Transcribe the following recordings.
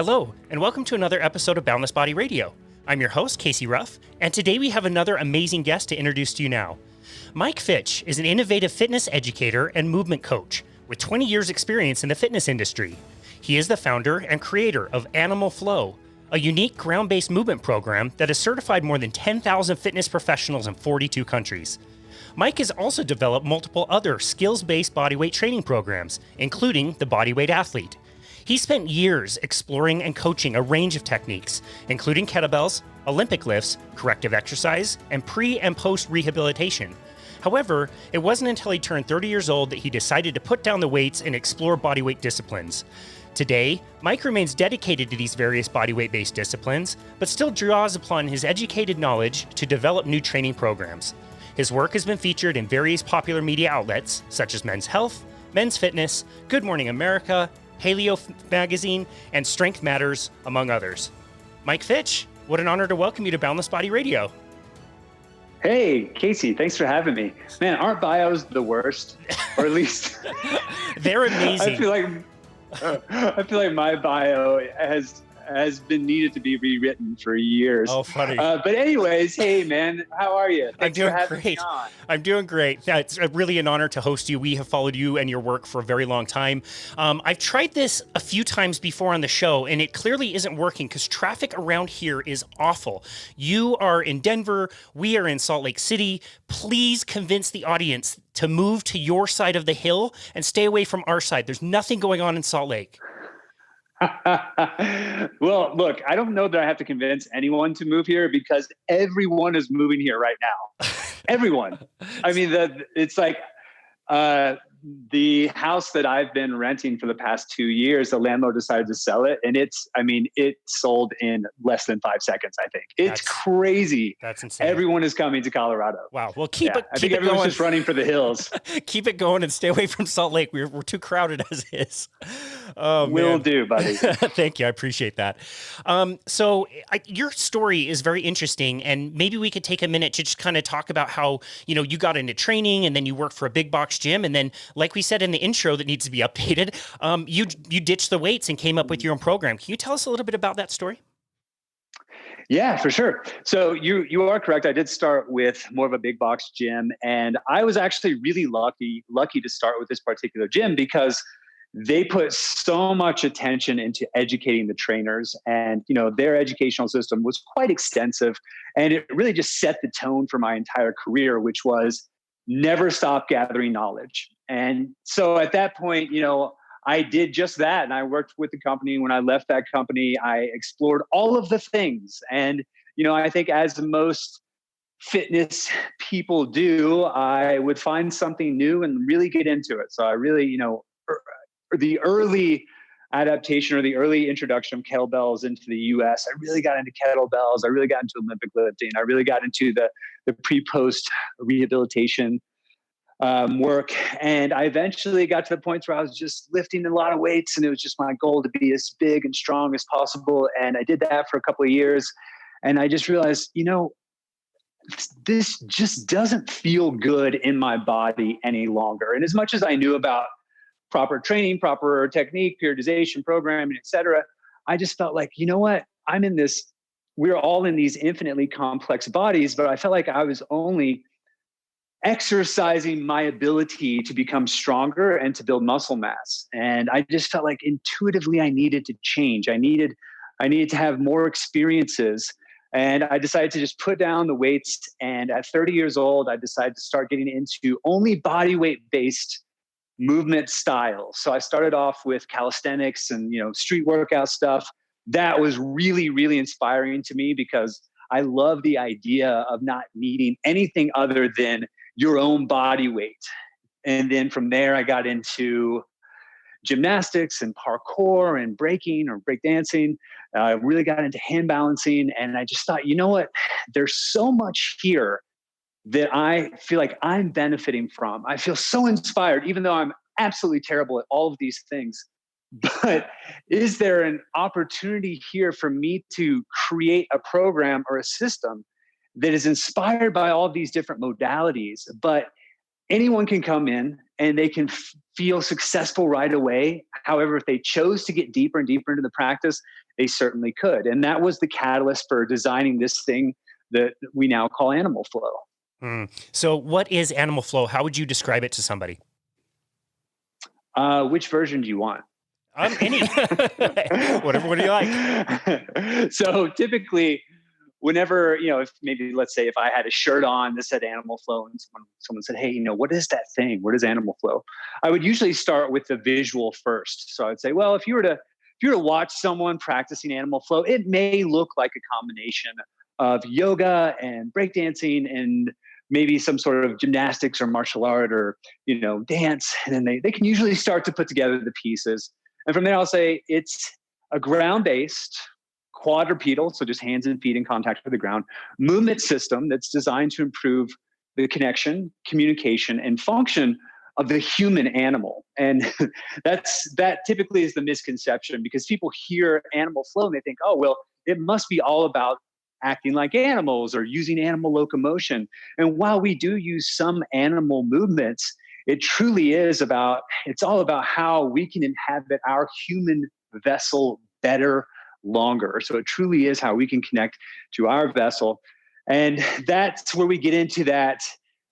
Hello, and welcome to another episode of Boundless Body Radio. I'm your host, Casey Ruff, and today we have another amazing guest to introduce to you now. Mike Fitch is an innovative fitness educator and movement coach with 20 years experience in the fitness industry. He is the founder and creator of Animal Flow, a unique ground-based movement program that has certified more than 10,000 fitness professionals in 42 countries. Mike has also developed multiple other skills-based bodyweight training programs, including the Bodyweight Athlete. He spent years exploring and coaching a range of techniques, including kettlebells, Olympic lifts, corrective exercise, and pre- and post-rehabilitation. However, it wasn't until he turned 30 years old that he decided to put down the weights and explore bodyweight disciplines. Today, Mike remains dedicated to these various bodyweight-based disciplines, but still draws upon his educated knowledge to develop new training programs. His work has been featured in various popular media outlets, such as Men's Health, Men's Fitness, Good Morning America, Paleo Magazine, and Strength Matters, among others. Mike Fitch, what an honor to welcome you to Boundless Body Radio. Hey, Casey, thanks for having me. Man, aren't bios the worst? Or at least... They're amazing. I feel like my bio has been needed to be rewritten for years. Oh, funny. But anyways, hey, man, how are you? I'm doing great. I'm doing great. Yeah, it's really an honor to host you. We have followed you and your work for a very long time. I've tried this a few times before on the show, and it clearly isn't working because traffic around here is awful. You are in Denver. We are in Salt Lake City. Please convince the audience to move to your side of the hill and stay away from our side. There's nothing going on in Salt Lake. Well, look, I don't know that I have to convince anyone to move here because everyone is moving here right now. Everyone. I mean, it's like the house that I've been renting for the past 2 years, the landlord decided to sell it. And it sold in less than 5 seconds, I think. It's crazy. That's insane. Everyone is coming to Colorado. Wow. Well, I think everyone's just running for the hills. Keep it going and stay away from Salt Lake. We're too crowded as is. Oh, Will do, buddy. Thank you. I appreciate that. So your story is very interesting, and maybe we could take a minute to just kind of talk about how, you got into training and then you worked for a big box gym. And then, like we said in the intro that needs to be updated, you ditched the weights and came up with your own program. Can you tell us a little bit about that story? Yeah, for sure. So you are correct. I did start with more of a big box gym, and I was actually really lucky to start with this particular gym because they put so much attention into educating the trainers, and their educational system was quite extensive, and it really just set the tone for my entire career, which was never stop gathering knowledge. And so at that point, I did just that, and I worked with the company. When I left that company, I explored all of the things, and I think as most fitness people do, I would find something new and really get into it. So I really, the early adaptation or the early introduction of kettlebells into the US, I really got into kettlebells. I really got into Olympic lifting. I really got into the pre-post rehabilitation work. And I eventually got to the point where I was just lifting a lot of weights, and it was just my goal to be as big and strong as possible. And I did that for a couple of years. And I just realized, this just doesn't feel good in my body any longer. And as much as I knew about proper training, proper technique, periodization, programming, et cetera, I just felt like, what? We're all in these infinitely complex bodies, but I felt like I was only exercising my ability to become stronger and to build muscle mass. And I just felt like intuitively I needed to change. I needed to have more experiences. And I decided to just put down the weights. And at 30 years old, I decided to start getting into only body weight-based movement styles. So I started off with calisthenics and, street workout stuff. That was really, really inspiring to me because I love the idea of not needing anything other than your own body weight. And then from there, I got into gymnastics and parkour and breaking or breakdancing. I really got into hand balancing. And I just thought, what? There's so much here that I feel like I'm benefiting from. I feel so inspired, even though I'm absolutely terrible at all of these things. But is there an opportunity here for me to create a program or a system that is inspired by all of these different modalities, but anyone can come in and they can feel successful right away. However, if they chose to get deeper and deeper into the practice, they certainly could. And that was the catalyst for designing this thing that we now call animal flow. So what is animal flow? How would you describe it to somebody? Which version do you want? Any. What do you like? So typically, whenever, if maybe, let's say if I had a shirt on that said animal flow and someone said, hey, what is that thing? What is animal flow? I would usually start with the visual first. So I'd say, well, if you were to watch someone practicing animal flow, it may look like a combination of yoga and breakdancing and maybe some sort of gymnastics or martial art or, dance. And then they can usually start to put together the pieces. And from there, I'll say it's a ground-based quadrupedal, so just hands and feet in contact with the ground, movement system that's designed to improve the connection, communication, and function of the human animal. And that typically is the misconception, because people hear animal flow and they think, oh, well, it must be all about acting like animals or using animal locomotion. And while we do use some animal movements, it truly is it's all about how we can inhabit our human vessel better, longer. So it truly is how we can connect to our vessel. And that's where we get into that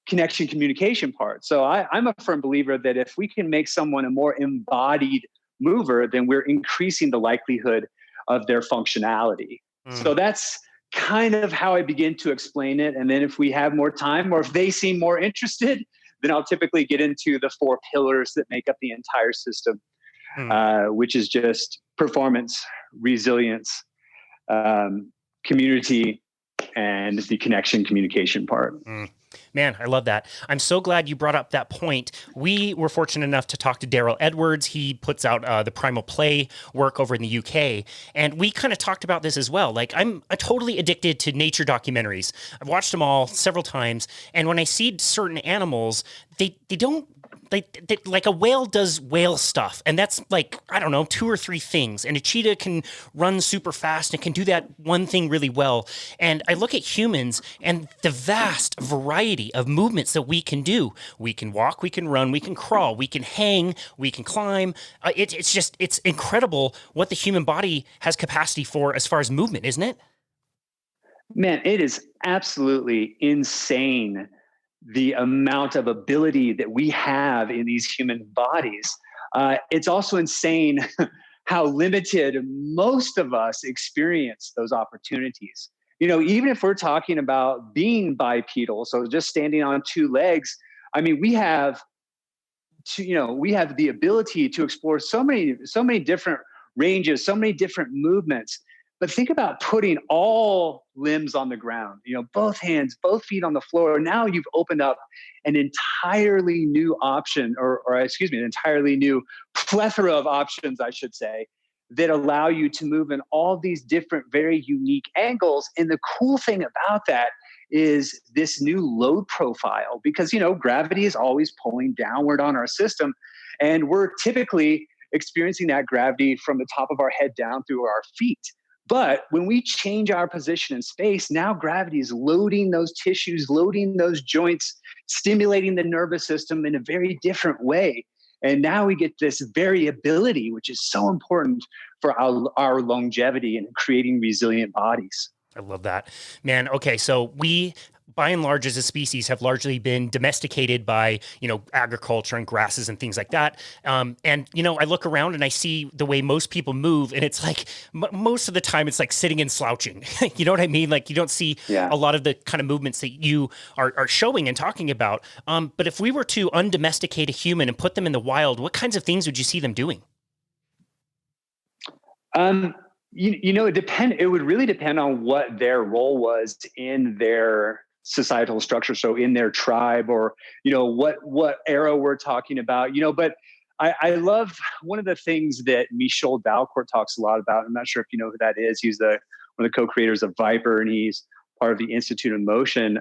connection communication part. So I'm a firm believer that if we can make someone a more embodied mover, then we're increasing the likelihood of their functionality. So that's kind of how I begin to explain it. And then if we have more time or if they seem more interested, then I'll typically get into the 4 pillars that make up the entire system, which is just performance, resilience, community, and the connection communication part. Man, I love that. I'm so glad you brought up that point. We were fortunate enough to talk to Daryl Edwards. He puts out the Primal Play work over in the UK. And we kind of talked about this as well. Like, I'm totally addicted to nature documentaries. I've watched them all several times. And when I see certain animals, they don't, like a whale does whale stuff. And that's like, I don't know, 2 or 3 things. And a cheetah can run super fast and can do that one thing really well. And I look at humans and the vast variety of movements that we can do. We can walk, we can run, we can crawl, we can hang, we can climb. It's incredible what the human body has capacity for as far as movement, isn't it? Man, it is absolutely insane, the amount of ability that we have in these human bodies. It's also insane how limited most of us experience those opportunities. Even if we're talking about being bipedal, so just standing on 2 legs, I mean, we have the ability to explore so many different ranges, so many different movements. But think about putting all limbs on the ground, both hands, both feet on the floor. Now you've opened up an entirely new option, an entirely new plethora of options, I should say, that allow you to move in all these different, very unique angles. And the cool thing about that is this new load profile, because, gravity is always pulling downward on our system. And we're typically experiencing that gravity from the top of our head down through our feet. But when we change our position in space, now gravity is loading those tissues, loading those joints, stimulating the nervous system in a very different way. And now we get this variability, which is so important for our longevity and creating resilient bodies. I love that, man. Okay. So we, by and large, as a species, have largely been domesticated by, agriculture and grasses and things like that. And, I look around and I see the way most people move, and it's like most of the time it's like sitting and slouching. You know what I mean? Like, you don't see a lot of the kind of movements that you are showing and talking about. But if we were to undomesticate a human and put them in the wild, what kinds of things would you see them doing? It would really depend on what their role was in their societal structure. So in their tribe, or, what era we're talking about, but I love one of the things that Michel Dalcourt talks a lot about. I'm not sure if you know who that is. He's one of the co-creators of Viper, and he's part of the Institute of Motion.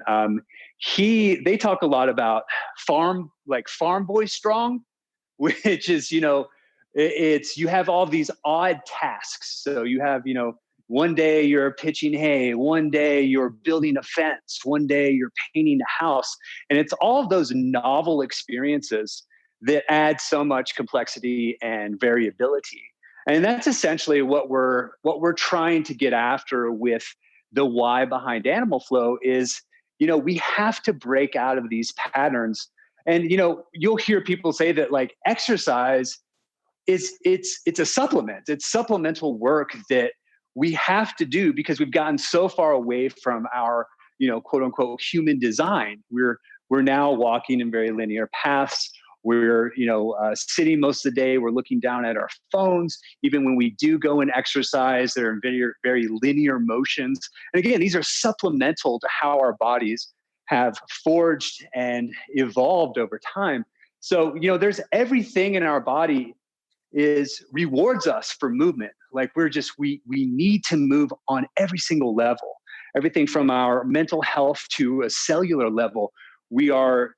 They talk a lot about farm boy strong, which is, it's, you have all these odd tasks. So you have, one day you're pitching hay, one day you're building a fence, one day you're painting a house. And it's all of those novel experiences that add so much complexity and variability. And that's essentially what we're trying to get after with the why behind Animal Flow is, we have to break out of these patterns. And you'll hear people say that like exercise it's a supplement. It's supplemental work that we have to do because we've gotten so far away from our, quote unquote human design. We're now walking in very linear paths. We're, sitting most of the day. We're looking down at our phones. Even when we do go and exercise, they're in very, very linear motions. And again, these are supplemental to how our bodies have forged and evolved over time. So, there's everything in our body rewards us for movement. Like we need to move on every single level. Everything from our mental health to a cellular level, we are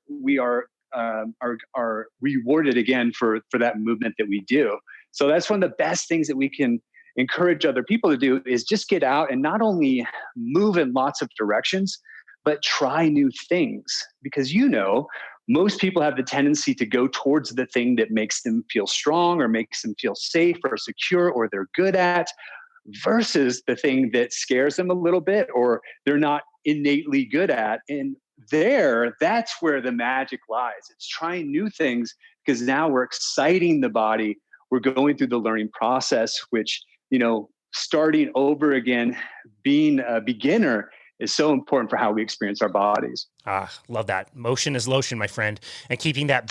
rewarded again for that movement that we do. So that's one of the best things that we can encourage other people to do is just get out and not only move in lots of directions, but try new things. Because most people have the tendency to go towards the thing that makes them feel strong or makes them feel safe or secure or they're good at, versus the thing that scares them a little bit or they're not innately good at. And that's where the magic lies. It's trying new things because now we're exciting the body. We're going through the learning process, which, starting over again, being a beginner is so important for how we experience our bodies. Love that. Motion is lotion, my friend. And keeping that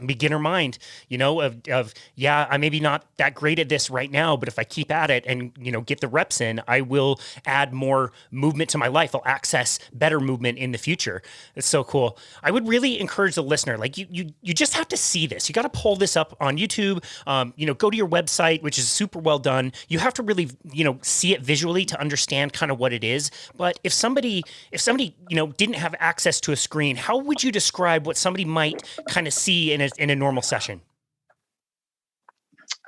beginner mind, I'm maybe not that great at this right now, but if I keep at it and, get the reps in, I will add more movement to my life. I'll access better movement in the future. It's so cool. I would really encourage the listener, like you just have to see this. You got to pull this up on YouTube, go to your website, which is super well done. You have to really, see it visually to understand kind of what it is. But if somebody, didn't have access to a screen, how would you describe what somebody might kind of see in a normal session?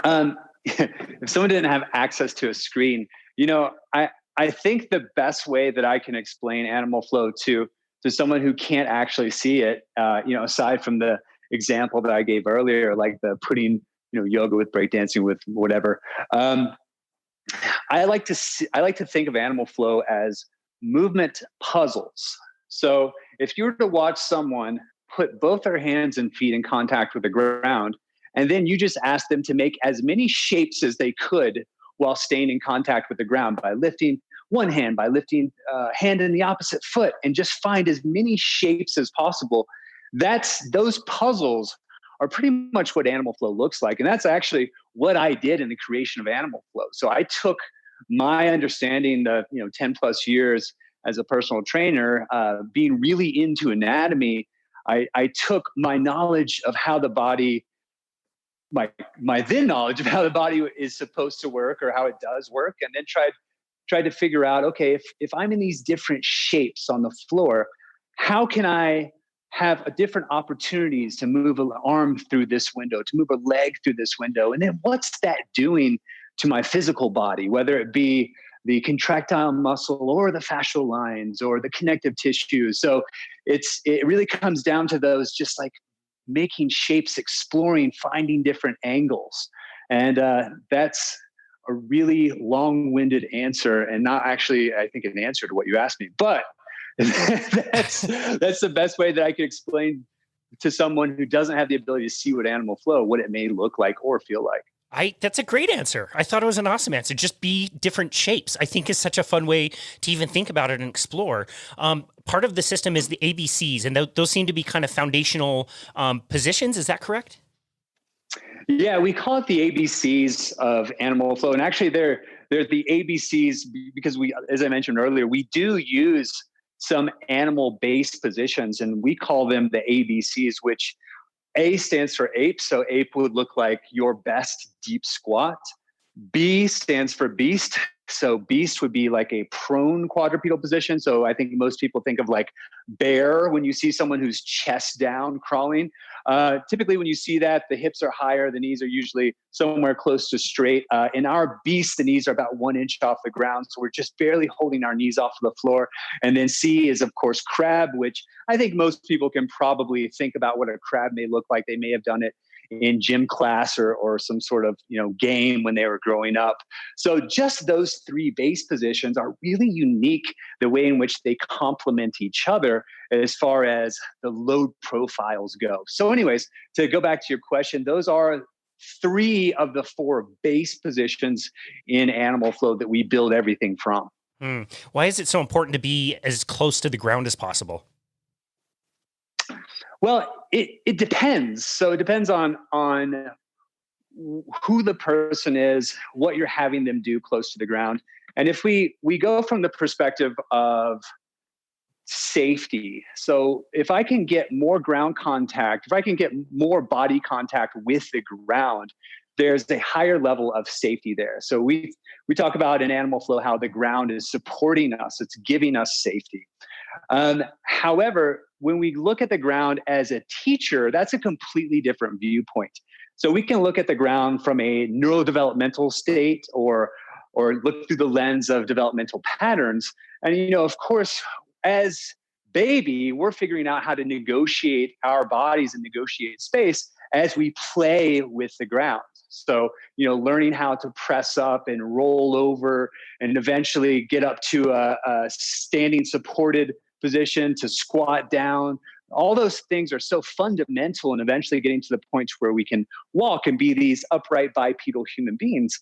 If someone didn't have access to a screen, I think the best way that I can explain Animal Flow to someone who can't actually see it, aside from the example that I gave earlier, like the putting, yoga with breakdancing with whatever. I like to think of Animal Flow as movement puzzles. So if you were to watch someone put both their hands and feet in contact with the ground, and then you just ask them to make as many shapes as they could while staying in contact with the ground by lifting one hand, by lifting hand in the opposite foot, and just find as many shapes as possible. Those puzzles are pretty much what Animal Flow looks like. And that's actually what I did in the creation of Animal Flow. So I took my understanding of 10 plus years as a personal trainer, being really into anatomy, I took my knowledge of how the body, my then knowledge of how the body is supposed to work or how it does work, and then tried to figure out, okay, if I'm in these different shapes on the floor, how can I have different opportunities to move an arm through this window, to move a leg through this window, and then what's that doing to my physical body, whether it be the contractile muscle or the fascial lines or the connective tissue. So it really comes down to those, just like making shapes, exploring, finding different angles. And that's a really long-winded answer, and not actually, I think, an answer to what you asked me. But that's the best way that I could explain to someone who doesn't have the ability to see what Animal Flow, what it may look like or feel like. That's a great answer. I thought it was an awesome answer. Just be different shapes, I think, is such a fun way to even think about it and explore. Part of the system is the ABCs, and those seem to be kind of foundational positions. Is that correct? Yeah, we call it the ABCs of Animal Flow. And actually they're the ABCs because as I mentioned earlier, we do use some animal-based positions, and we call them the ABCs, which A stands for ape. So ape would look like your best deep squat. B stands for beast. So beast would be like a prone quadrupedal position. So I think most people think of like bear when you see someone who's chest down crawling. Typically, when you see that, the hips are higher, the knees are usually somewhere close to straight. In our beast, the knees are about 1 inch off the ground, so we're just barely holding our knees off of the floor. And then C is, of course, crab, which I think most people can probably think about what a crab may look like. They may have done it in gym class or some sort of game when they were growing up. So just those 3 base positions are really unique, the way in which they complement each other as far as the load profiles go. So anyways, to go back to your question, those are 3 of the 4 base positions in animal flow that we build everything from. Why is it so important to be as close to the ground as possible? Well, it depends. So it depends on who the person is, what you're having them do close to the ground. And if we go from the perspective of safety, so if I can get more ground contact, if I can get more body contact with the ground, there's a higher level of safety there. So we talk about in animal flow how the ground is supporting us, it's giving us safety. However, when we look at the ground as a teacher, that's a completely different viewpoint. So we can look at the ground from a neurodevelopmental state or look through the lens of developmental patterns. And, of course, as baby, we're figuring out how to negotiate our bodies and negotiate space as we play with the ground. So, learning how to press up and roll over and eventually get up to a standing supported position, to squat down. All those things are so fundamental and eventually getting to the point where we can walk and be these upright bipedal human beings.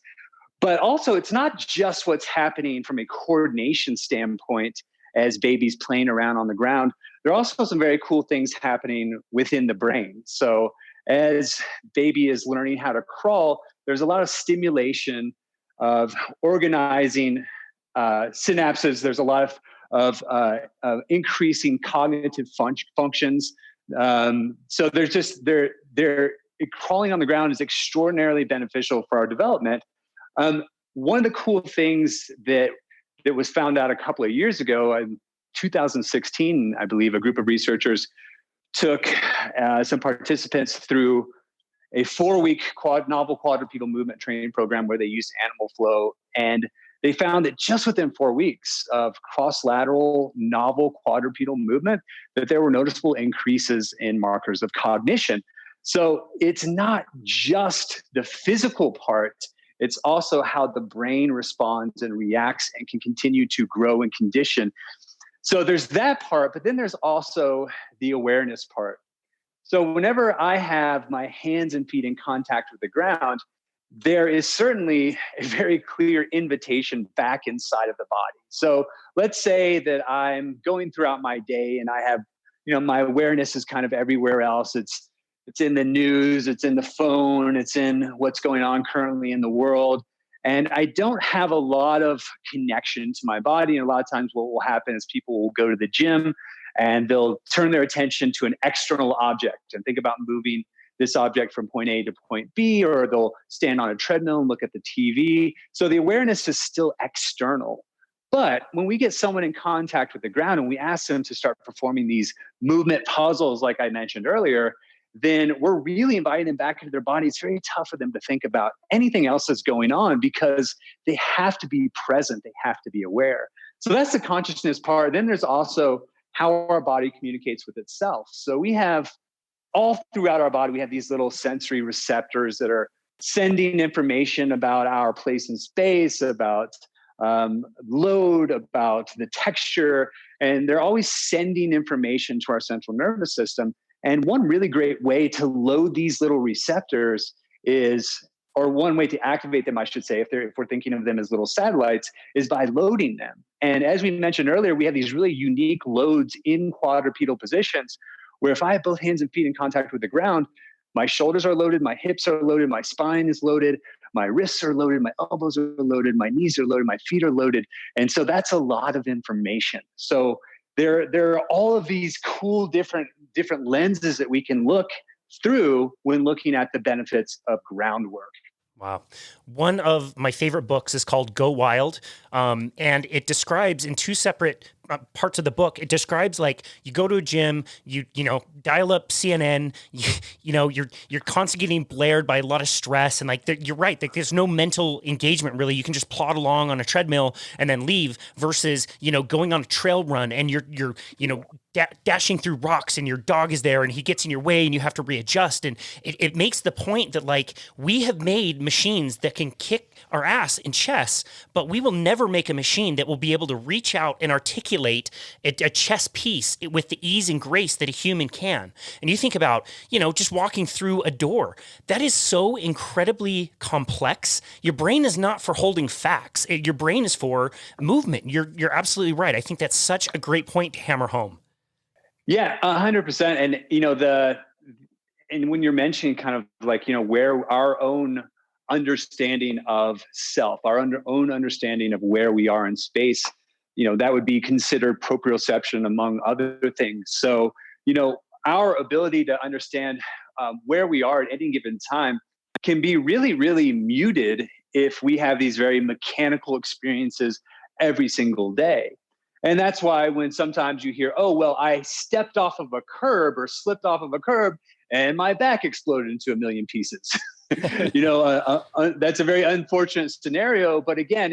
But also, it's not just what's happening from a coordination standpoint as babies playing around on the ground. There are also some very cool things happening within the brain. So as baby is learning how to crawl, there's a lot of stimulation of organizing synapses. There's a lot of increasing cognitive functions. So they're crawling on the ground is extraordinarily beneficial for our development. One of the cool things that was found out a couple of years ago, in 2016, I believe, a group of researchers took some participants through a 4-week novel quadrupedal movement training program where they used animal flow. And they found that just within 4 weeks of cross-lateral novel quadrupedal movement, that there were noticeable increases in markers of cognition. So it's not just the physical part, it's also how the brain responds and reacts and can continue to grow and condition. So there's that part, but then there's also the awareness part. So whenever I have my hands and feet in contact with the ground, there is certainly a very clear invitation back inside of the body. So let's say that I'm going throughout my day and I have, my awareness is kind of everywhere else. It's in the news, it's in the phone, it's in what's going on currently in the world. And I don't have a lot of connection to my body. And a lot of times what will happen is people will go to the gym and they'll turn their attention to an external object and think about moving this object from point A to point B, or they'll stand on a treadmill and look at the TV. So the awareness is still external. But when we get someone in contact with the ground and we ask them to start performing these movement puzzles, like I mentioned earlier, then we're really inviting them back into their body. It's very tough for them to think about anything else that's going on because they have to be present. They have to be aware. So that's the consciousness part. Then there's also how our body communicates with itself. So we have all throughout our body, we have these little sensory receptors that are sending information about our place in space, about load, about the texture, and they're always sending information to our central nervous system. And one really great way to load these little receptors or one way to activate them, I should say, if we're thinking of them as little satellites, is by loading them. And as we mentioned earlier, we have these really unique loads in quadrupedal positions where if I have both hands and feet in contact with the ground, my shoulders are loaded, my hips are loaded, my spine is loaded, my wrists are loaded, my elbows are loaded, my knees are loaded, my feet are loaded. And so that's a lot of information. So there are all of these cool different lenses that we can look through when looking at the benefits of groundwork. Wow. One of my favorite books is called Go Wild, and it describes in 2 separate parts of the book, it describes like you go to a gym, you dial up CNN, you're constantly getting blared by a lot of stress, and like you're right, like there's no mental engagement really. You can just plod along on a treadmill and then leave, versus going on a trail run and you're dashing through rocks and your dog is there and he gets in your way and you have to readjust. And it makes the point that like we have made machines that can kick our ass in chess, but we will never make a machine that will be able to reach out and articulate a chess piece with the ease and grace that a human can. And you think about, just walking through a door, that is so incredibly complex. Your brain is not for holding facts. Your brain is for movement. You're absolutely right. I think that's such a great point to hammer home. Yeah, 100%. And, and when you're mentioning kind of like, where our own understanding of self, our own understanding of where we are in space, that would be considered proprioception among other things. So, our ability to understand where we are at any given time can be really, really muted if we have these very mechanical experiences every single day. And that's why when sometimes you hear, oh, well, I stepped off of a curb or slipped off of a curb and my back exploded into a million pieces. That's a very unfortunate scenario. But again,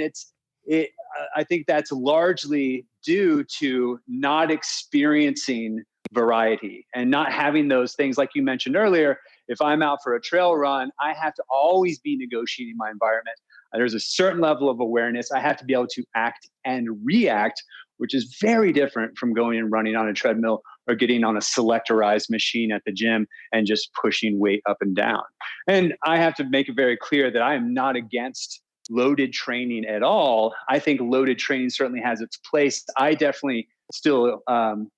I think that's largely due to not experiencing variety and not having those things like you mentioned earlier. If I'm out for a trail run, I have to always be negotiating my environment. There's a certain level of awareness. I have to be able to act and react, which is very different from going and running on a treadmill or getting on a selectorized machine at the gym and just pushing weight up and down. And I have to make it very clear that I am not against loaded training at all. I think loaded training certainly has its place. I definitely still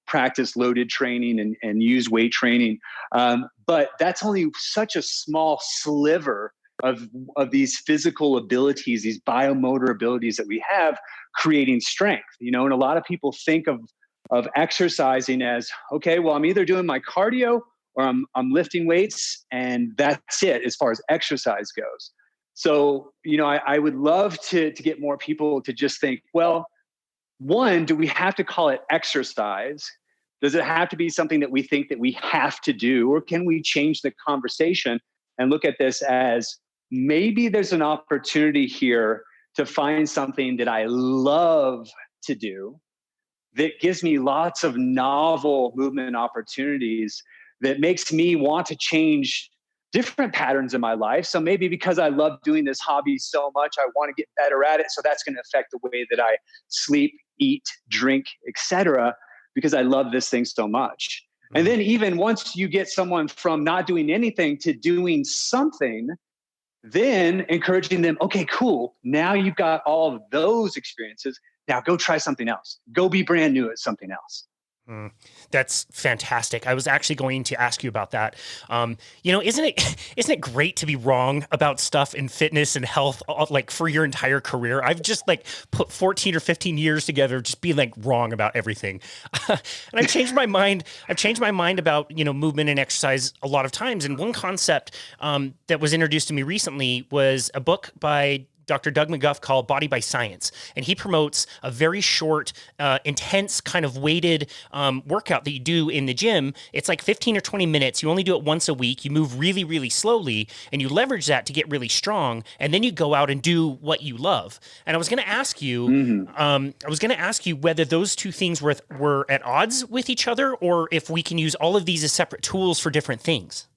practice loaded training and use weight training. But that's only such a small sliver of these physical abilities, these biomotor abilities that we have creating strength, and a lot of people think of exercising as, okay, well, I'm either doing my cardio or I'm lifting weights and that's it as far as exercise goes. So, I would love to get more people to just think, well, one, do we have to call it exercise? Does it have to be something that we think that we have to do, or can we change the conversation and look at this as maybe there's an opportunity here to find something that I love to do that gives me lots of novel movement opportunities that makes me want to change different patterns in my life. So maybe because I love doing this hobby so much, I want to get better at it. So that's going to affect the way that I sleep, eat, drink, etc., because I love this thing so much. And then even once you get someone from not doing anything to doing something, then encouraging them, okay, cool. Now you've got all of those experiences. Now go try something else. Go be brand new at something else. That's fantastic. I was actually going to ask you about that. Isn't it great to be wrong about stuff in fitness and health, like for your entire career? I've just like put 14 or 15 years together, just being like wrong about everything. And I've changed my mind. I've changed my mind about, movement and exercise a lot of times. And one concept that was introduced to me recently was a book by Dr. Doug McGuff called Body by Science. And he promotes a very short, intense kind of weighted workout that you do in the gym. It's like 15 or 20 minutes. You only do it once a week. You move really, really slowly and you leverage that to get really strong. And then you go out and do what you love. And I was going to ask you, whether those two things were at odds with each other, or if we can use all of these as separate tools for different things.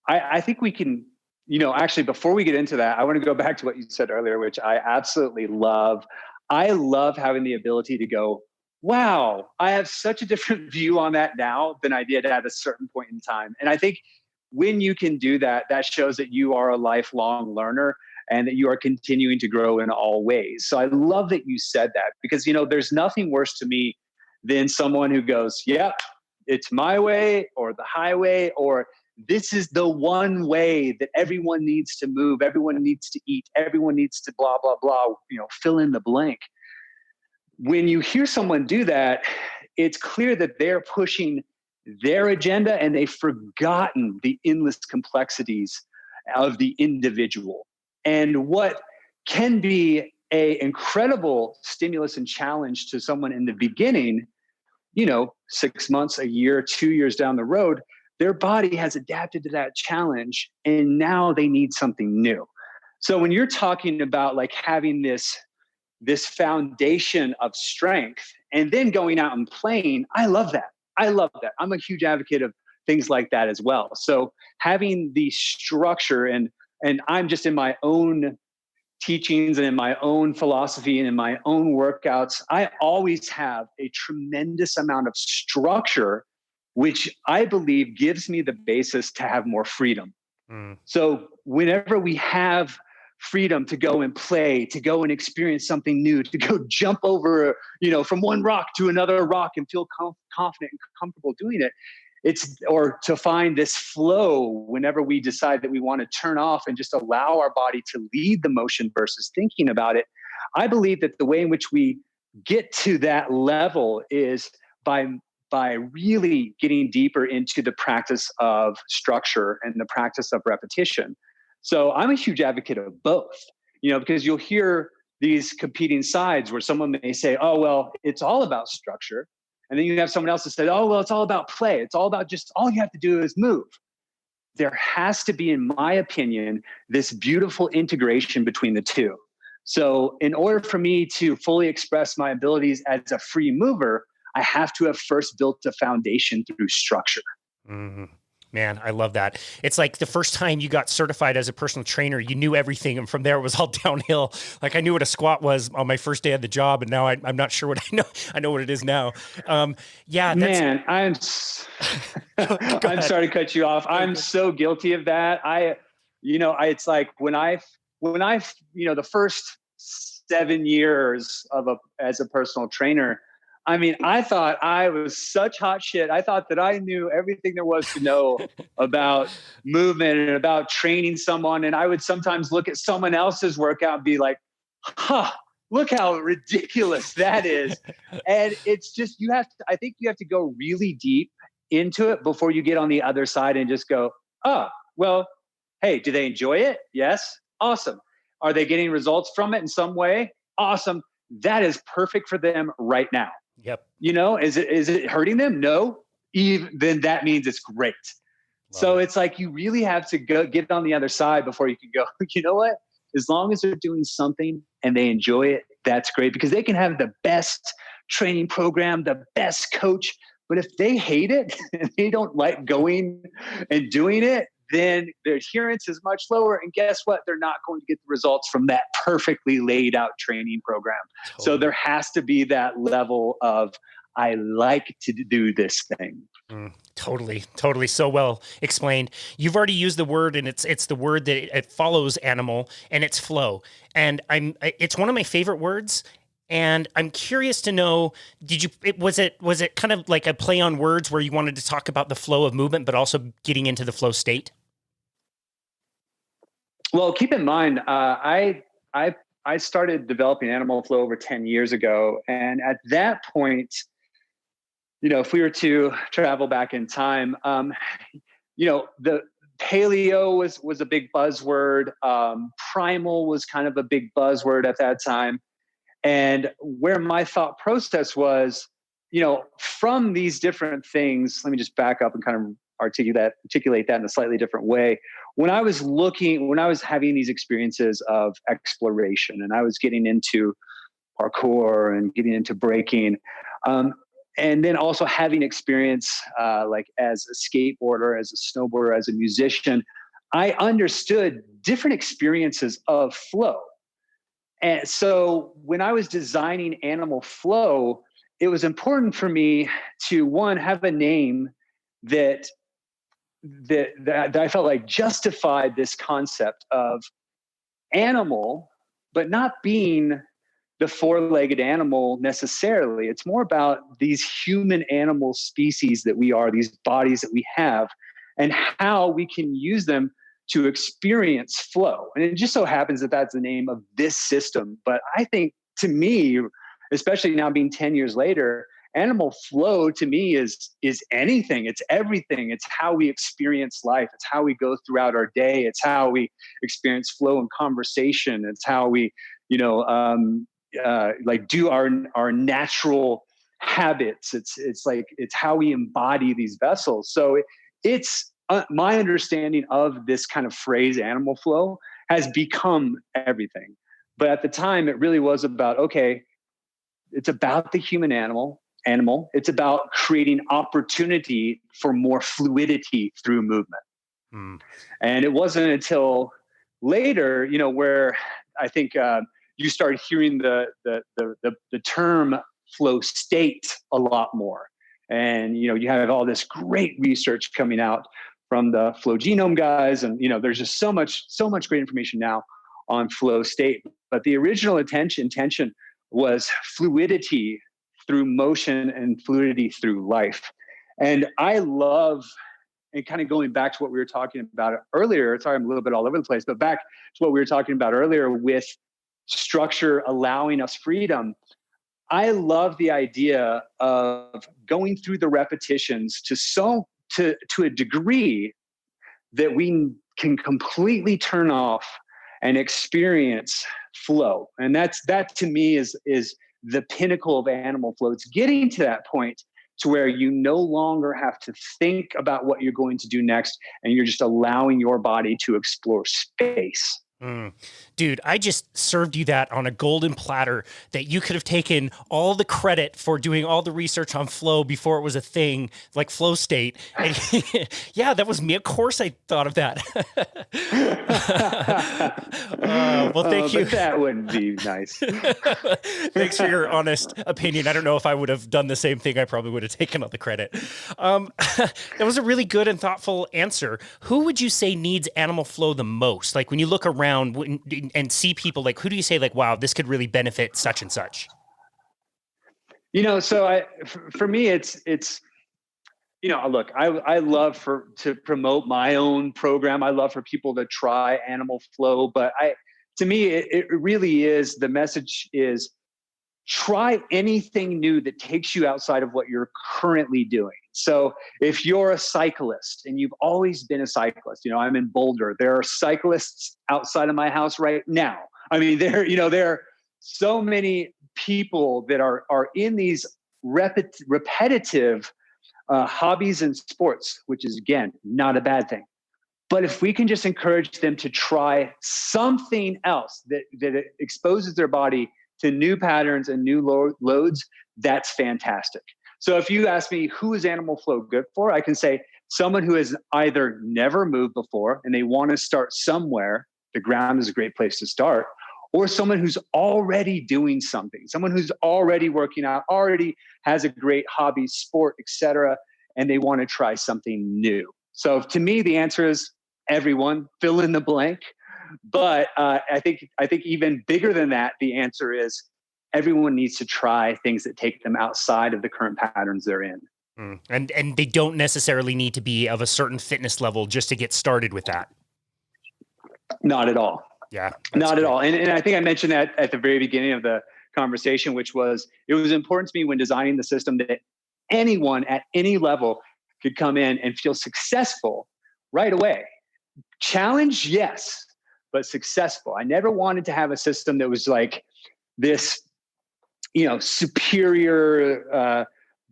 I think we can. Actually, before we get into that, I want to go back to what you said earlier, which I absolutely love. I love having the ability to go, wow, I have such a different view on that now than I did at a certain point in time. And I think when you can do that, that shows that you are a lifelong learner and that you are continuing to grow in all ways. So I love that you said that, because, there's nothing worse to me than someone who goes, yep, it's my way or the highway, or this is the one way that everyone needs to move, everyone needs to eat, everyone needs to blah, blah, blah, fill in the blank. When you hear someone do that, it's clear that they're pushing their agenda and they've forgotten the endless complexities of the individual. And what can be a incredible stimulus and challenge to someone in the beginning, 6 months, a year, 2 years down the road, their body has adapted to that challenge and now they need something new. So when you're talking about like having this foundation of strength and then going out and playing, I love that. I'm a huge advocate of things like that as well. So having the structure and I'm just in my own teachings and in my own philosophy and in my own workouts, I always have a tremendous amount of structure, which I believe gives me the basis to have more freedom. So whenever we have freedom to go and play, to go and experience something new, to go jump over, from one rock to another rock and feel confident and comfortable doing it, or to find this flow whenever we decide that we want to turn off and just allow our body to lead the motion versus thinking about it. I believe that the way in which we get to that level is by really getting deeper into the practice of structure and the practice of repetition. So I'm a huge advocate of both, because you'll hear these competing sides where someone may say, oh, well, it's all about structure. And then you have someone else that said, oh, well, it's all about play. It's all about just all you have to do is move. There has to be, in my opinion, this beautiful integration between the two. So in order for me to fully express my abilities as a free mover, I have to have first built a foundation through structure. Mm-hmm. Man, I love that. It's like the first time you got certified as a personal trainer, you knew everything. And from there, it was all downhill. Like I knew what a squat was on my first day of the job. And now I'm not sure what I know. I know what it is now. Yeah. Man, I'm sorry to cut you off. I'm so guilty of that. It's like when I the first 7 years as a personal trainer, I mean, I thought I was such hot shit. I thought that I knew everything there was to know about movement and about training someone. And I would sometimes look at someone else's workout and be like, look how ridiculous that is. And it's just, I think you have to go really deep into it before you get on the other side and just go, oh, well, hey, do they enjoy it? Yes. Awesome. Are they getting results from it in some way? Awesome. That is perfect for them right now. Yep. Is it hurting them? No. Then that means it's great. So it's like you really have to go get on the other side before you can go, you know what? As long as they're doing something and they enjoy it, that's great, because they can have the best training program, the best coach. But if they hate it and they don't like going and doing it, then their adherence is much lower. And guess what? They're not going to get the results from that perfectly laid out training program. Totally. So there has to be that level of, I like to do this thing. Totally. So well explained. You've already used the word, and it's the word that it follows animal, and it's flow. And it's one of my favorite words. And I'm curious to know, was it kind of like a play on words where you wanted to talk about the flow of movement, but also getting into the flow state? Well, keep in mind, I started developing animal flow over 10 years ago. And at that point, if we were to travel back in time, the paleo was a big buzzword. Primal was kind of a big buzzword at that time. And where my thought process was, from these different things, let me just back up and kind of articulate that in a slightly different way. When I was having these experiences of exploration, and I was getting into parkour and getting into breaking, and then also having experience like as a skateboarder, as a snowboarder, as a musician, I understood different experiences of flow. And so when I was designing animal flow, it was important for me to, one, have a name that I felt like justified this concept of animal, but not being the four-legged animal necessarily. It's more about these human animal species that we are, these bodies that we have, and how we can use them to experience flow. And it just so happens that that's the name of this system. But I think, to me, especially now being 10 years later, animal flow to me is anything. It's everything. It's how we experience life. It's how we go throughout our day. It's how we experience flow in conversation. It's how we like do our natural habits. It's like, it's how we embody these vessels. So it's my understanding of this kind of phrase, animal flow, has become everything. But at the time, it really was about, okay, it's about the human animal. It's about creating opportunity for more fluidity through movement. And it wasn't until later, where I think you started hearing the term flow state a lot more. And, you have all this great research coming out from the flow genome guys. And, there's just so much great information now on flow state. But the original intention was fluidity through motion and fluidity through life. And I love, and kind of going back to what we were talking about earlier, sorry, I'm a little bit all over the place, but back to what we were talking about earlier with structure allowing us freedom. I love the idea of going through the repetitions to a degree that we can completely turn off and experience flow. And that to me is the pinnacle of animal flow. It's getting to that point to where you no longer have to think about what you're going to do next, and you're just allowing your body to explore space. Dude, I just served you that on a golden platter that you could have taken all the credit for doing all the research on flow before it was a thing, like flow state. And yeah, that was me. Of course I thought of that. Well, thank you. But that wouldn't be nice. Thanks for your honest opinion. I don't know if I would have done the same thing. I probably would have taken all the credit. That was a really good and thoughtful answer. Who would you say needs animal flow the most? Like when you look around and see people, like, who do you say, like, wow, this could really benefit such and such? So for me, it's look, I love to promote my own program. I love for people to try animal flow, but to me, it really is, the message is try anything new that takes you outside of what you're currently doing. So if you're a cyclist and you've always been a cyclist, I'm in Boulder, there are cyclists outside of my house right now. I mean, there are so many people that are in these repetitive hobbies and sports, which is, again, not a bad thing. But if we can just encourage them to try something else that exposes their body to new patterns and new loads, that's fantastic. So if you ask me, who is animal flow good for? I can say someone who has either never moved before and they want to start somewhere, the ground is a great place to start, or someone who's already doing something, someone who's already working out, already has a great hobby, sport, etc., and they want to try something new. So to me, the answer is everyone, fill in the blank. But I think even bigger than that, the answer is everyone needs to try things that take them outside of the current patterns they're in. And they don't necessarily need to be of a certain fitness level just to get started with that. Not at all. Yeah. Not at all. And I think I mentioned that at the very beginning of the conversation, which was, it was important to me when designing the system that anyone at any level could come in and feel successful right away. Challenge, yes, but successful. I never wanted to have a system that was like this, superior,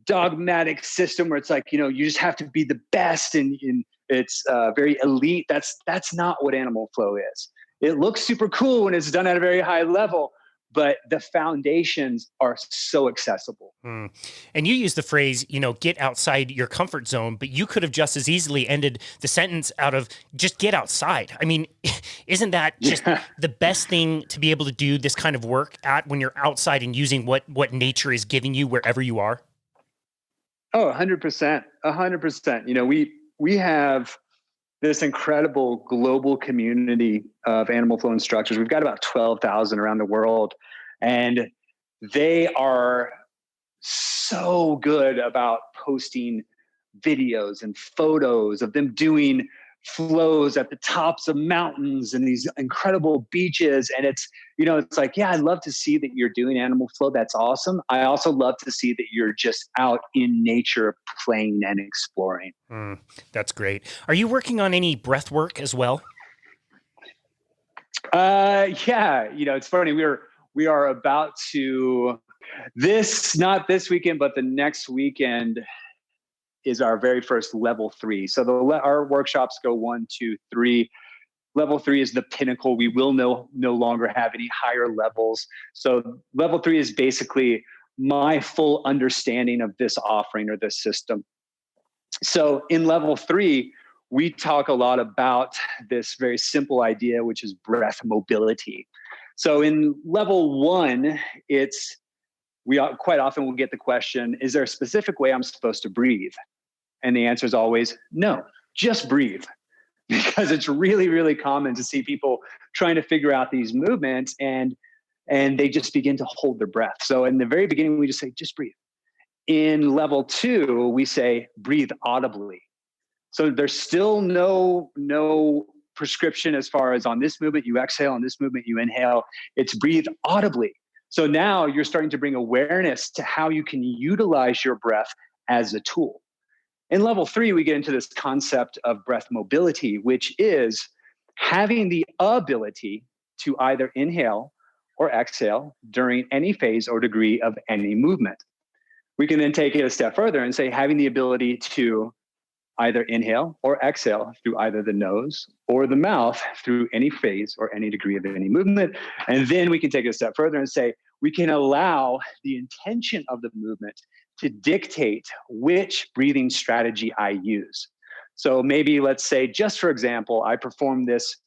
dogmatic system where it's like, you just have to be the best and it's very elite. That's not what animal flow is. It looks super cool when it's done at a very high level, but the foundations are so accessible. And you use the phrase, get outside your comfort zone, but you could have just as easily ended the sentence out of just get outside. I mean, isn't that just the best thing to be able to do this kind of work at when you're outside and using what nature is giving you wherever you are? Oh, 100%. 100%. We have this incredible global community of animal flow instructors. We've got about 12,000 around the world, and they are so good about posting videos and photos of them doing flows at the tops of mountains and these incredible beaches. And it's like, yeah, I'd love to see that you're doing animal flow. That's awesome. I also love to see that you're just out in nature playing and exploring. That's great. Are you working on any breath work as well? Yeah. It's funny. we are about to, not this weekend, but the next weekend is our very first level 3. So our workshops go 1, 2, 3. Level 3 is the pinnacle. We will no longer have any higher levels. So level 3 is basically my full understanding of this offering or this system. So in level 3, we talk a lot about this very simple idea, which is breath mobility. So in level 1, we quite often will get the question, is there a specific way I'm supposed to breathe? And the answer is always no, just breathe. Because it's really, really common to see people trying to figure out these movements and they just begin to hold their breath. So in the very beginning, we just say, just breathe. In level 2, we say, breathe audibly. So there's still no prescription as far as on this movement, you exhale, on this movement, you inhale. It's breathe audibly. So now you're starting to bring awareness to how you can utilize your breath as a tool. In level 3, we get into this concept of breath mobility, which is having the ability to either inhale or exhale during any phase or degree of any movement. We can then take it a step further and say having the ability to either inhale or exhale through either the nose or the mouth through any phase or any degree of any movement. And then we can take it a step further and say we can allow the intention of the movement to dictate which breathing strategy I use. So maybe let's say, just for example, I perform this,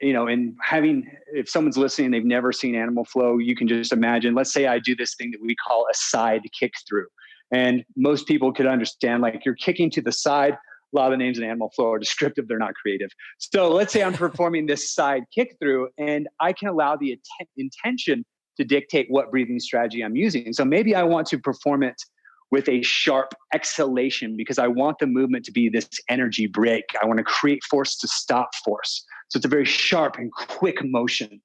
if someone's listening, they've never seen animal flow, you can just imagine, let's say I do this thing that we call a side kick through. And most people could understand, like you're kicking to the side. A lot of the names in animal flow are descriptive, they're not creative. So let's say I'm performing this side kick through and I can allow the intention to dictate what breathing strategy I'm using. So maybe I want to perform it with a sharp exhalation because I want the movement to be this energy break. I want to create force to stop force. So it's a very sharp and quick motion.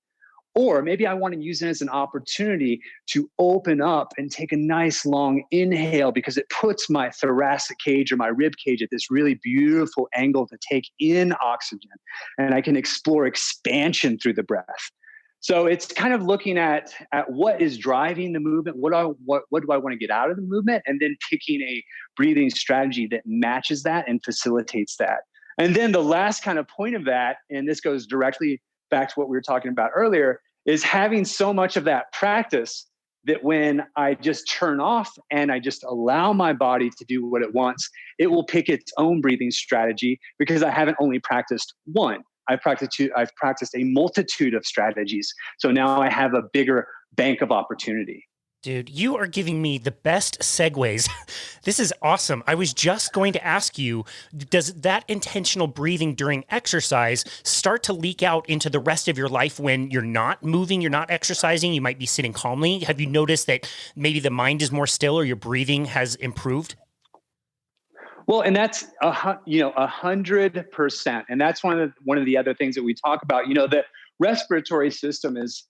Or maybe I want to use it as an opportunity to open up and take a nice long inhale because it puts my thoracic cage or my rib cage at this really beautiful angle to take in oxygen. And I can explore expansion through the breath. So it's kind of looking at what is driving the movement, what do I want to get out of the movement, and then picking a breathing strategy that matches that and facilitates that. And then the last kind of point of that, and this goes directly back to what we were talking about earlier, is having so much of that practice that when I just turn off and I just allow my body to do what it wants, it will pick its own breathing strategy because I haven't only practiced one. I've practiced a multitude of strategies. So now I have a bigger bank of opportunity. Dude, you are giving me the best segues. This is awesome. I was just going to ask you, does that intentional breathing during exercise start to leak out into the rest of your life when you're not moving, you're not exercising, you might be sitting calmly? Have you noticed that maybe the mind is more still or your breathing has improved? Well, and that's 100%. And that's one of the other things that we talk about. The respiratory system is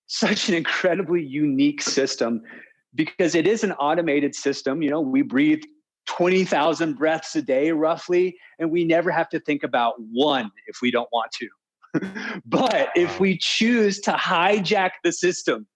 such an incredibly unique system because it is an automated system. We breathe 20,000 breaths a day roughly, and we never have to think about one if we don't want to. But if we choose to hijack the system,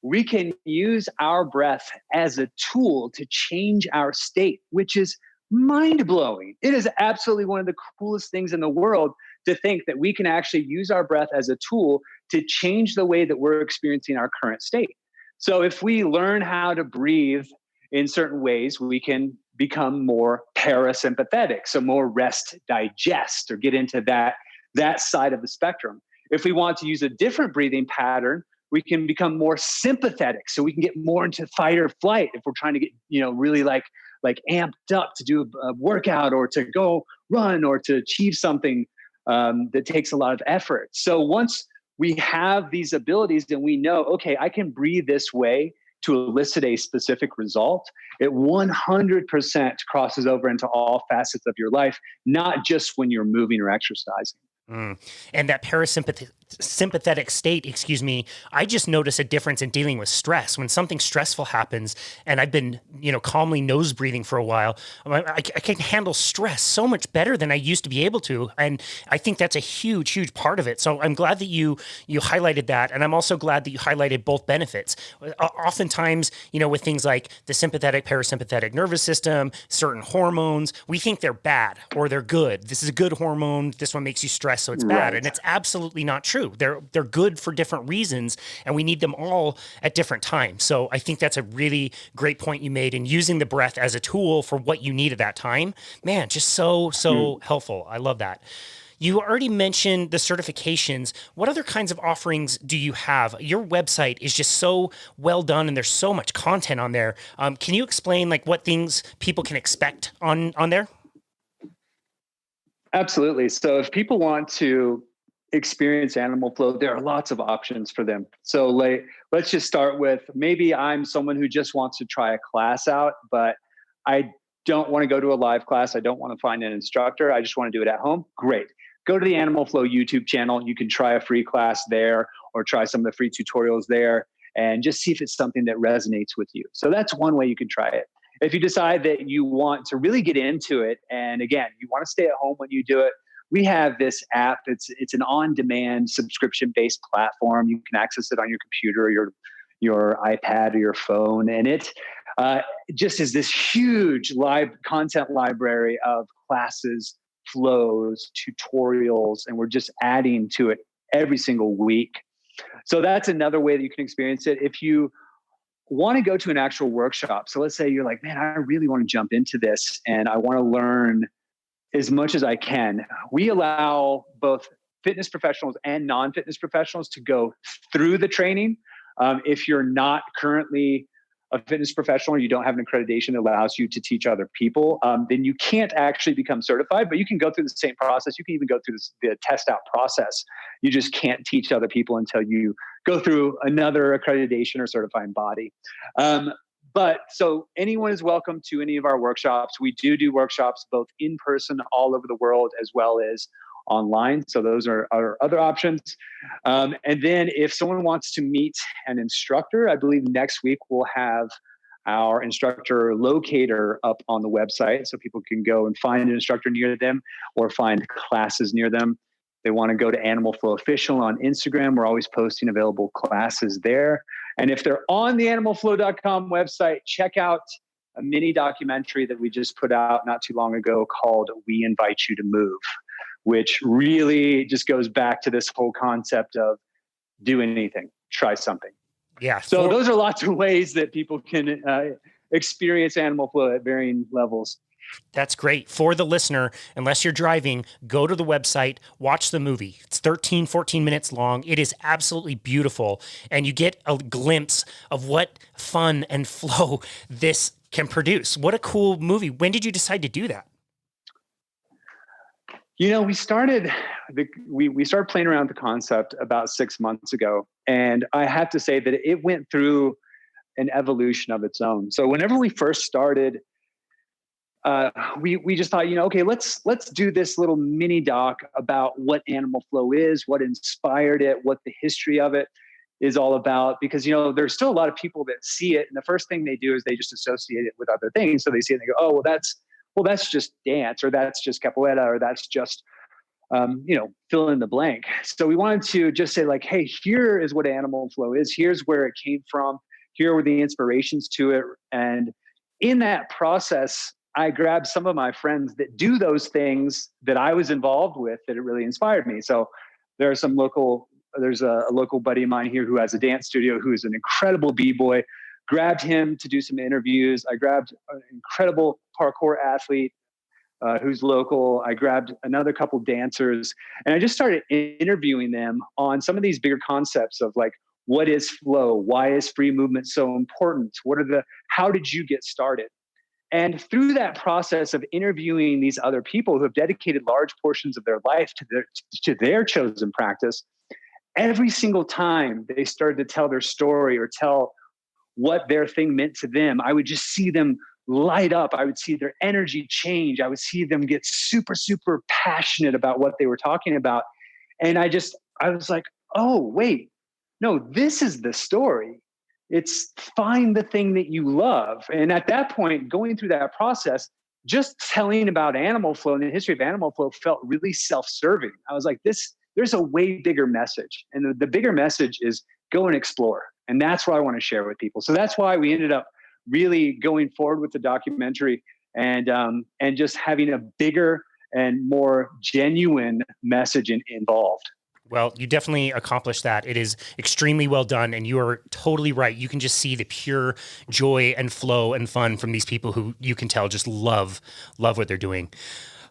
we can use our breath as a tool to change our state, which is mind-blowing. It is absolutely one of the coolest things in the world to think that we can actually use our breath as a tool to change the way that we're experiencing our current state. So if we learn how to breathe in certain ways, we can become more parasympathetic, so more rest, digest, or get into that side of the spectrum. If we want to use a different breathing pattern, we can become more sympathetic, so we can get more into fight or flight if we're trying to get really like amped up to do a workout or to go run or to achieve something that takes a lot of effort. So once we have these abilities and we know, okay, I can breathe this way to elicit a specific result, it 100% crosses over into all facets of your life, not just when you're moving or exercising. And that sympathetic state, I just notice a difference in dealing with stress. When something stressful happens and I've been, calmly nose breathing for a while, I can handle stress so much better than I used to be able to. And I think that's a huge, huge part of it. So I'm glad that you highlighted that. And I'm also glad that you highlighted both benefits. Oftentimes, with things like the sympathetic, parasympathetic nervous system, certain hormones, we think they're bad or they're good. This is a good hormone. This one makes you stress, so it's bad. Right. And it's absolutely not true. They're good for different reasons, and we need them all at different times. So I think that's a really great point you made in using the breath as a tool for what you need at that time. Man, just so helpful. I love that. You already mentioned the certifications. What other kinds of offerings do you have? Your website is just so well done, and there's so much content on there. Can you explain what things people can expect on there? Absolutely. So if people want to experience animal flow, there are lots of options for them. So let's just start with, maybe I'm someone who just wants to try a class out, but I don't want to go to a live class. I don't want to find an instructor. I just want to do it at home. Great. Go to the Animal Flow YouTube channel. You can try a free class there or try some of the free tutorials there and just see if it's something that resonates with you. So that's one way you can try it. If you decide that you want to really get into it, and again, you want to stay at home when you do it, we have this app. It's an on-demand subscription-based platform. You can access it on your computer, your iPad, or your phone, and it just is this huge live content library of classes, flows, tutorials, and we're just adding to it every single week. So that's another way that you can experience it. If you want to go to an actual workshop, so let's say you're like, man, I really want to jump into this and I want to learn as much as I can. We allow both fitness professionals and non-fitness professionals to go through the training. If you're not currently a fitness professional, you don't have an accreditation that allows you to teach other people, then you can't actually become certified, but you can go through the same process. You can even go through the test out process. You just can't teach other people until you go through another accreditation or certifying body. But so anyone is welcome to any of our workshops. We do workshops both in person all over the world as well as online. So those are our other options. And then if someone wants to meet an instructor, I believe next week we'll have our instructor locator up on the website so people can go and find an instructor near them or find classes near them. They want to go to Animal Flow Official on Instagram. We're always posting available classes there. And if they're on the animalflow.com website, check out a mini documentary that we just put out not too long ago called We Invite You to Move, which really just goes back to this whole concept of do anything, try something. Yeah. So those are lots of ways that people can experience animal flow at varying levels. That's great. For the listener, unless you're driving, go to the website, watch the movie. It's 13, 14 minutes long. It is absolutely beautiful. And you get a glimpse of what fun and flow this can produce. What a cool movie. When did you decide to do that? We started playing around with the concept about 6 months ago. And I have to say that it went through an evolution of its own. So whenever we first started, we just thought, okay, let's do this little mini doc about what animal flow is, what inspired it, what the history of it is all about. Because, there's still a lot of people that see it. And the first thing they do is they just associate it with other things. So they see it and they go, oh, well, that's just dance, or that's just capoeira, or that's just, fill in the blank. So we wanted to just say hey, here is what animal flow is. Here's where it came from. Here were the inspirations to it. And in that process, I grabbed some of my friends that do those things that I was involved with that it really inspired me. So there's a local buddy of mine here who has a dance studio, who is an incredible B-boy. Grabbed him to do some interviews. I grabbed an incredible parkour athlete who's local. I grabbed another couple dancers, and I just started interviewing them on some of these bigger concepts of what is flow? Why is free movement so important? How did you get started? And through that process of interviewing these other people who have dedicated large portions of their life to their chosen practice, every single time they started to tell their story or tell what their thing meant to them, I would just see them light up. I would see their energy change. I would see them get super, super passionate about what they were talking about. And I was like, oh, wait, no, this is the story. It's find the thing that you love. And at that point, going through that process, just telling about animal flow and the history of animal flow felt really self-serving. I was like, there's a way bigger message. And the bigger message is go and explore. And that's what I want to share with people. So that's why we ended up really going forward with the documentary and just having a bigger and more genuine message involved. Well, you definitely accomplished that. It is extremely well done, and you are totally right. You can just see the pure joy and flow and fun from these people who you can tell just love what they're doing.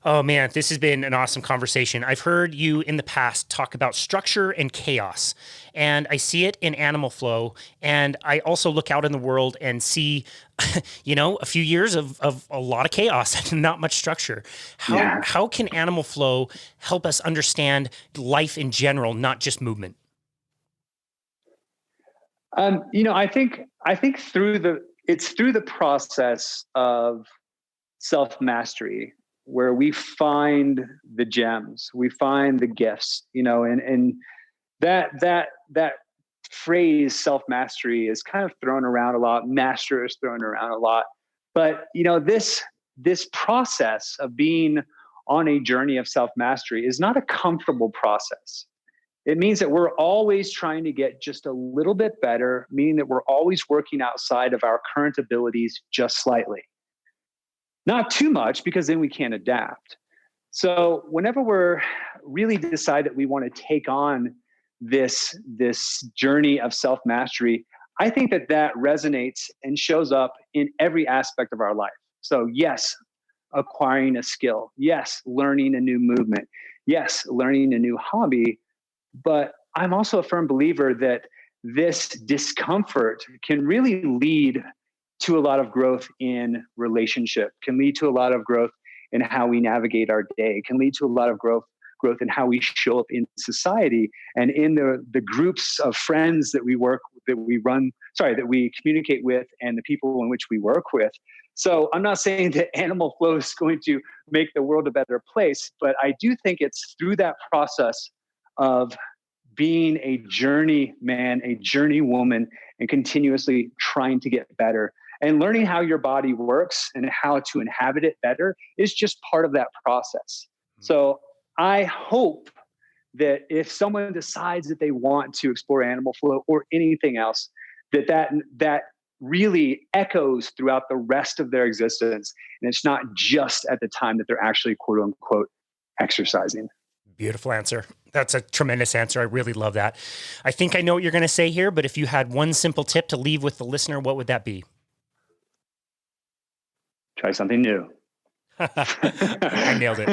Oh man, this has been an awesome conversation. I've heard you in the past talk about structure and chaos, and I see it in animal flow. And I also look out in the world and see, a few years of a lot of chaos and not much structure. How can animal flow help us understand life in general, not just movement? I think through the process of self-mastery where we find the gems, we find the gifts, and that phrase self-mastery is kind of thrown around a lot. Master is thrown around a lot, but this process of being on a journey of self-mastery is not a comfortable process. It means that we're always trying to get just a little bit better, meaning that we're always working outside of our current abilities just slightly. Not too much, because then we can't adapt. So whenever we're really decide that we want to take on this journey of self-mastery, I think that resonates and shows up in every aspect of our life. So yes, acquiring a skill. Yes, learning a new movement. Yes, learning a new hobby. But I'm also a firm believer that this discomfort can really lead to a lot of growth in relationship, can lead to a lot of growth in how we navigate our day, can lead to a lot of growth in how we show up in society and in the groups of friends that we communicate with and the people in which we work with. So I'm not saying that animal flow is going to make the world a better place, but I do think it's through that process of being a journey man, a journey woman, and continuously trying to get better. And learning how your body works and how to inhabit it better is just part of that process. So I hope that if someone decides that they want to explore animal flow or anything else, that really echoes throughout the rest of their existence. And it's not just at the time that they're actually quote unquote exercising. Beautiful answer. That's a tremendous answer. I really love that. I think I know what you're going to say here, but if you had one simple tip to leave with the listener, what would that be? Try something new. I nailed it.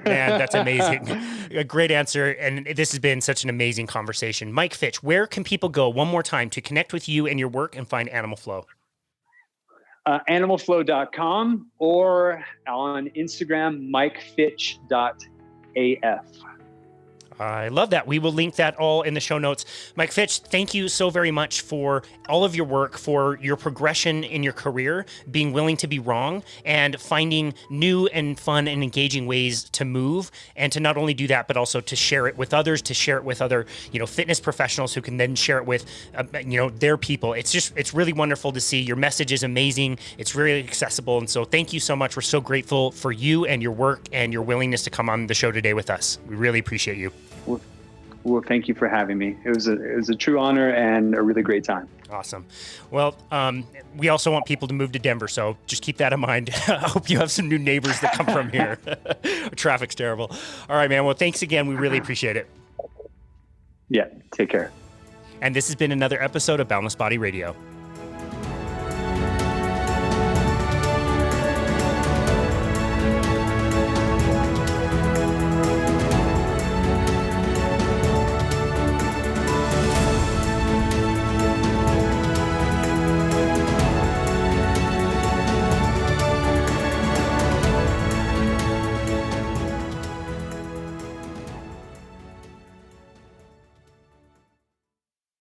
Man, that's amazing. A great answer. And this has been such an amazing conversation. Mike Fitch, where can people go one more time to connect with you and your work and find Animal Flow? Animalflow.com or on Instagram, mikefitch.af. I love that. We will link that all in the show notes. Mike Fitch, thank you so very much for all of your work, for your progression in your career, being willing to be wrong, and finding new and fun and engaging ways to move, and to not only do that, but also to share it with others, to share it with other, fitness professionals who can then share it with, their people. It's really wonderful to see. Your message is amazing. It's really accessible. And so thank you so much. We're so grateful for you and your work and your willingness to come on the show today with us. We really appreciate you. Well, thank you for having me. It was a true honor and a really great time. Awesome. Well, we also want people to move to Denver, so just keep that in mind. I hope you have some new neighbors that come from here. Traffic's terrible. All right, man. Well, thanks again. We really appreciate it. Yeah, take care. And this has been another episode of Boundless Body Radio.